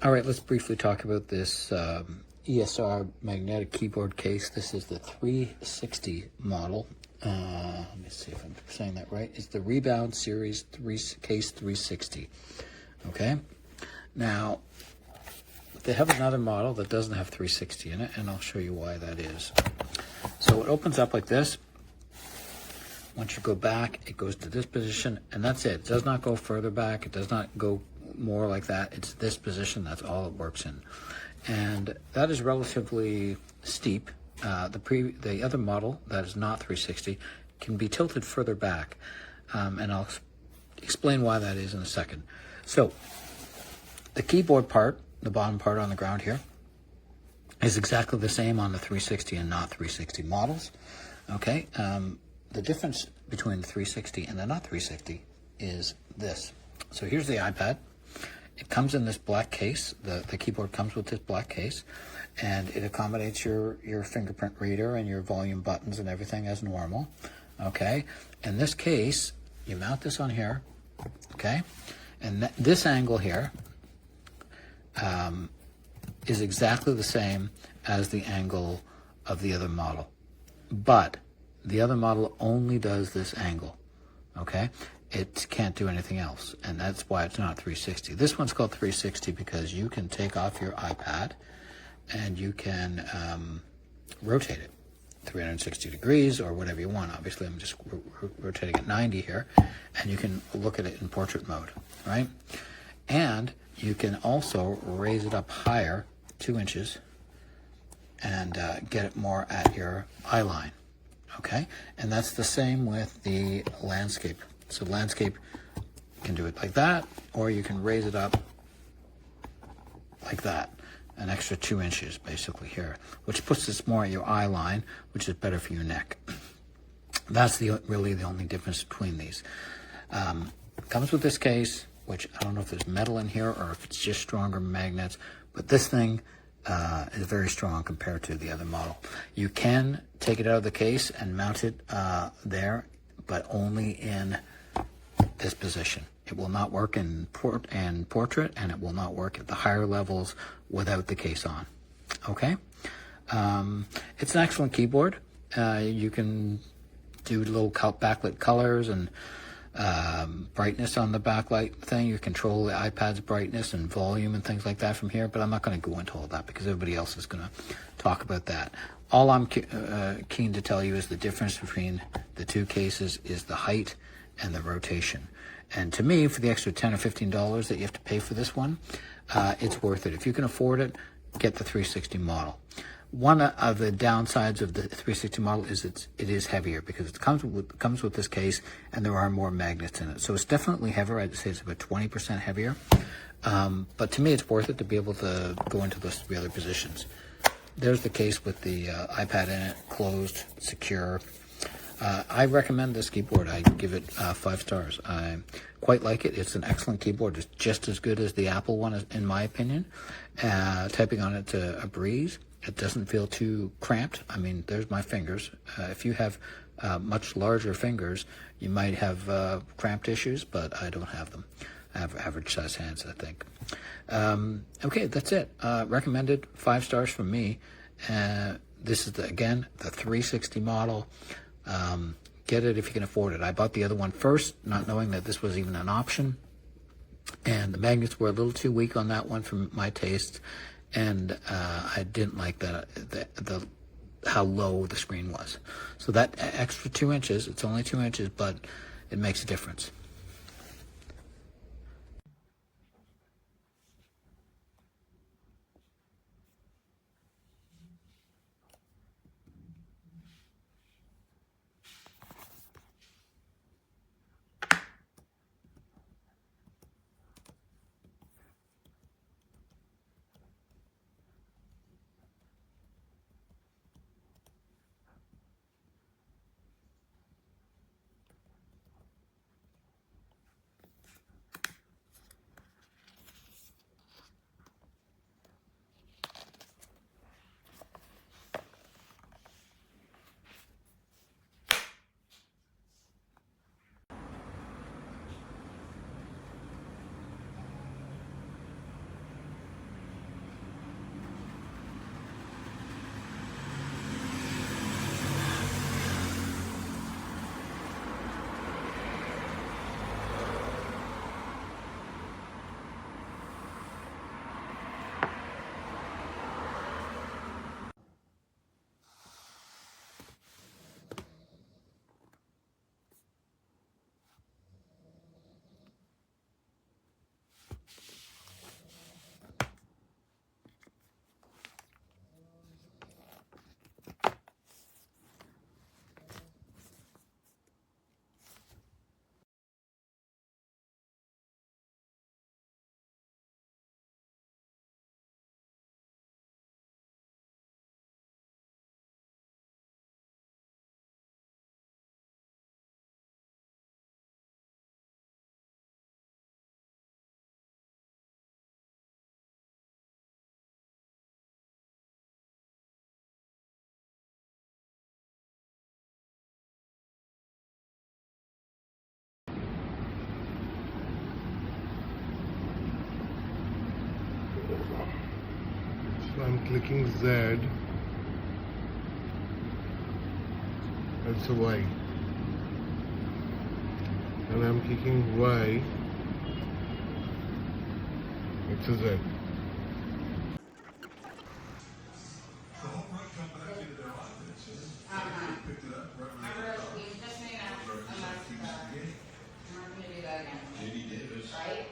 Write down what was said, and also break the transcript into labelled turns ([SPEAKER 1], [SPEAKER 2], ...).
[SPEAKER 1] All right, let's briefly talk about this ESR magnetic keyboard case. This is the 360 model. Let me see if I'm saying that right. It's the Rebound Series Case 360. Okay. Now, they have another model that doesn't have 360 in it, and I'll show you why that is. So it opens up like this. Once you go back, it goes to this position, and that's it. It does not go further back. It does not go more like that. It's this position. That's all it works in. And that is relatively steep. The other model that is not 360 can be tilted further back, and I'll explain why that is in a second. So the keyboard part, the bottom part on the ground here, is exactly the same on the 360 and not 360 models. Okay, the difference between the 360 and the not 360 is this. So here's the iPad. It comes in this black case. The keyboard comes with this black case, and it accommodates your fingerprint reader and your volume buttons and everything as normal. Okay, in this case, you mount this on here. Okay, and this angle here is exactly the same as the angle of the other model, but the other model only does this angle. Okay, it can't do anything else, and that's why it's not 360. This one's called 360 because you can take off your iPad and you can rotate it 360 degrees or whatever you want. Obviously, I'm just rotating at 90 here, and you can look at it in portrait mode, right? And you can also raise it up higher, 2 inches, and get it more at your eye line, okay? And that's the same with the landscape. So landscape, you can do it like that, or you can raise it up like that, an extra 2 inches basically here, which puts this more at your eye line, which is better for your neck. That's really the only difference between these. Comes with this case, which I don't know if there's metal in here or if it's just stronger magnets, but this thing is very strong compared to the other model. You can take it out of the case and mount it there, but only in this position. It will not work in portrait, and it will not work at the higher levels without the case on. Okay? It's an excellent keyboard. You can do little backlit colors and brightness on the backlight thing. You control the iPad's brightness and volume and things like that from here, but I'm not going to go into all that because everybody else is going to talk about that. All I'm keen to tell you is the difference between the two cases is the height and the rotation. And to me, for the extra $10 or $15 that you have to pay for this one, it's worth it. If you can afford it, get the 360 model. One of the downsides of the 360 model is it is heavier because it comes with this case, and there are more magnets in it. So it's definitely heavier. I'd say it's about 20% heavier. But to me, it's worth it to be able to go into those 3 other positions. There's the case with the iPad in it, closed, secure. I recommend this keyboard. I give it 5 stars. I quite like it. It's an excellent keyboard. It's just as good as the Apple one, in my opinion. Typing on it's a breeze. It doesn't feel too cramped. I mean, there's my fingers. If you have much larger fingers, you might have cramped issues, but I don't have them. I have average size hands, I think. Okay, that's it. Recommended, 5 stars from me. This is, again, the 360 model. Get it if you can afford it. I bought the other one first, not knowing that this was even an option. And the magnets were a little too weak on that one for my taste. And I didn't like how low the screen was. So that extra 2 inches, it's only 2 inches, but it makes a difference.
[SPEAKER 2] So I'm clicking Z. It's a Y. And I'm clicking Y. It's a Z.
[SPEAKER 3] Remember, we just made a mess. I'm not gonna do that again. Right?